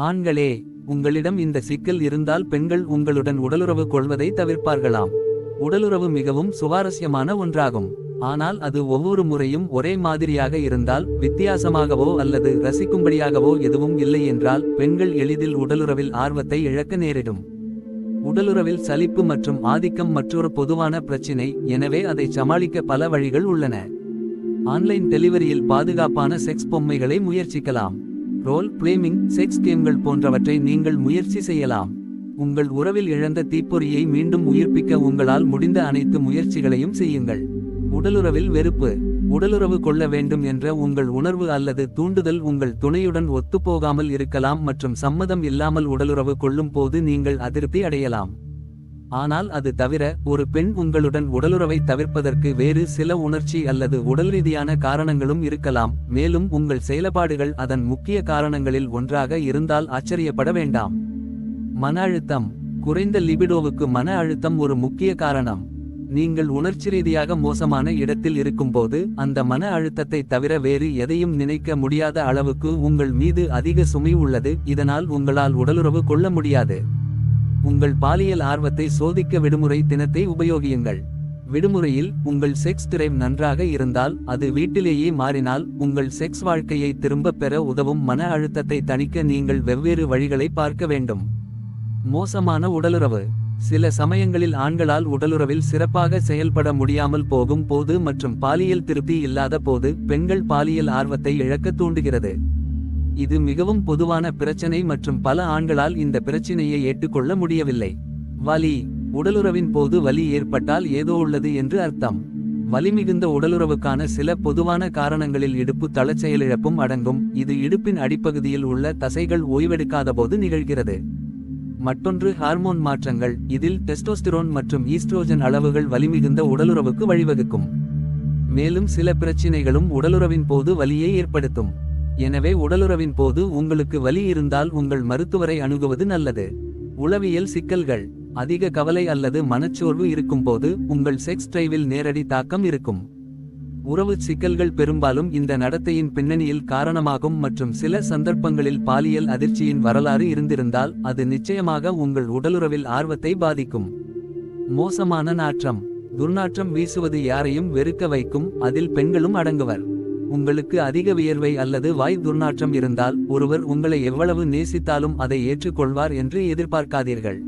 ஆண்களே, உங்களிடம் இந்த சிக்கல் இருந்தால் பெண்கள் உங்களுடன் உடலுறவு கொள்வதை தவிர்ப்பார்களாம். உடலுறவு மிகவும் சுவாரஸ்யமான ஒன்றாகும். ஆனால் அது ஒவ்வொரு முறையும் ஒரே மாதிரியாக இருந்தால், வித்தியாசமாகவோ அல்லது ரசிக்கும்படியாகவோ எதுவும் இல்லை என்றால், பெண்கள் எளிதில் உடலுறவில் ஆர்வத்தை இழக்க நேரிடும். உடலுறவில் சலிப்பு மற்றும் ஆதிக்கம் மற்றொரு பொதுவான பிரச்சினை, எனவே அதை சமாளிக்க பல வழிகள் உள்ளன. ஆன்லைன் டெலிவரியில் பாதுகாப்பான செக்ஸ் பொம்மைகளை முயற்சிக்கலாம். ரோல் பிளேயிங், செக்ஸ் கேம்கள் போன்றவற்றை நீங்கள் முயற்சி செய்யலாம். உங்கள் உறவில் இழந்த தீப்பொறியை மீண்டும் உயிர்ப்பிக்க உங்களால் முடிந்த அனைத்து முயற்சிகளையும் செய்யுங்கள். உடலுறவில் வெறுப்பு. உடலுறவு கொள்ள வேண்டும் என்ற உங்கள் உணர்வு அல்லது தூண்டுதல் உங்கள் துணையுடன் ஒத்துப்போகாமல் இருக்கலாம் மற்றும் சம்மதம் இல்லாமல் உடலுறவு கொள்ளும் போது நீங்கள் அதிருப்தி அடையலாம். ஆனால் அது தவிர, ஒரு பெண் உங்களுடன் உடலுறவை தவிர்ப்பதற்கு வேறு சில உணர்ச்சி அல்லது உடல்ரீதியான காரணங்களும் இருக்கலாம், மேலும் உங்கள் செயல்பாடுகள் அதன் முக்கிய காரணங்களில் ஒன்றாக இருந்தால் ஆச்சரியப்பட வேண்டாம். மன அழுத்தம். குறைந்த லிபிடோவுக்கு மன அழுத்தம் ஒரு முக்கிய காரணம். நீங்கள் உணர்ச்சிரீதியாக மோசமான இடத்தில் இருக்கும்போது, அந்த மன அழுத்தத்தை தவிர வேறு எதையும் நினைக்க முடியாத அளவுக்கு உங்கள் மீது அதிக சுமை உள்ளது, இதனால் உங்களால் உடலுறவு கொள்ள முடியாது. உங்கள் பாலியல் ஆர்வத்தை சோதிக்க விடுமுறை தினத்தை உபயோகியுங்கள். விடுமுறையில் உங்கள் செக்ஸ் டிரைவ் நன்றாக இருந்தால், அது வீட்டிலேயே மாறினால், உங்கள் செக்ஸ் வாழ்க்கையை திரும்பப் பெற உதவும் மன அழுத்தத்தை தணிக்க நீங்கள் வெவ்வேறு வழிகளை பார்க்க வேண்டும். மோசமான உடலுறவு. சில சமயங்களில் ஆண்களால் உடலுறவில் சிறப்பாக செயல்பட முடியாமல் போகும் போது மற்றும் பாலியல் திருப்தி இல்லாத போது பெண்கள் பாலியல் ஆர்வத்தை இழக்க தூண்டுகிறது. இது மிகவும் பொதுவான பிரச்சனை மற்றும் பல ஆண்களால் இந்த பிரச்சினையை ஏற்றுக்கொள்ள முடியவில்லை. வலி. உடலுறவின் போது வலி ஏற்பட்டால் ஏதோ உள்ளது என்று அர்த்தம். வலிமிகுந்த உடலுறவுக்கான சில பொதுவான காரணங்களில் இடுப்பு தளச்செயலிழப்பும் அடங்கும், இது இடுப்பின் அடிப்பகுதியில் உள்ள தசைகள் ஓய்வெடுக்காதபோது நிகழ்கிறது. மற்றொன்று ஹார்மோன் மாற்றங்கள், இதில் டெஸ்டோஸ்டிரோன் மற்றும் ஈஸ்ட்ரோஜன் அளவுகள் வலிமிகுந்த உடலுறவுக்கு வழிவகுக்கும். மேலும் சில பிரச்சினைகளும் உடலுறவின் போது வலியை ஏற்படுத்தும். எனவே உடலுறவின் போது உங்களுக்கு வலி இருந்தால் உங்கள் மருத்துவரை அணுகுவது நல்லது. உளவியல் சிக்கல்கள். அதிக கவலை அல்லது மனச்சோர்வு இருக்கும்போது உங்கள் செக்ஸ் டிரைவில் நேரடி தாக்கம் இருக்கும். உறவு சிக்கல்கள் பெரும்பாலும் இந்த நடத்தையின் பின்னணியில் காரணமாகும் மற்றும் சில சந்தர்ப்பங்களில் பாலியல் அதிர்ச்சியின் வரலாறு இருந்திருந்தால் அது நிச்சயமாக உங்கள் உடலுறவில் ஆர்வத்தை பாதிக்கும். மோசமான நாற்றம். துர்நாற்றம் வீசுவது யாரையும் வெறுக்க வைக்கும், அதில் பெண்களும் அடங்குவர். உங்களுக்கு அதிக வியர்வை அல்லது வாய் துர்நாற்றம் இருந்தால், ஒருவர் உங்களை எவ்வளவு நேசித்தாலும் அதை ஏற்றுக்கொள்வார் என்று எதிர்பார்க்காதீர்கள்.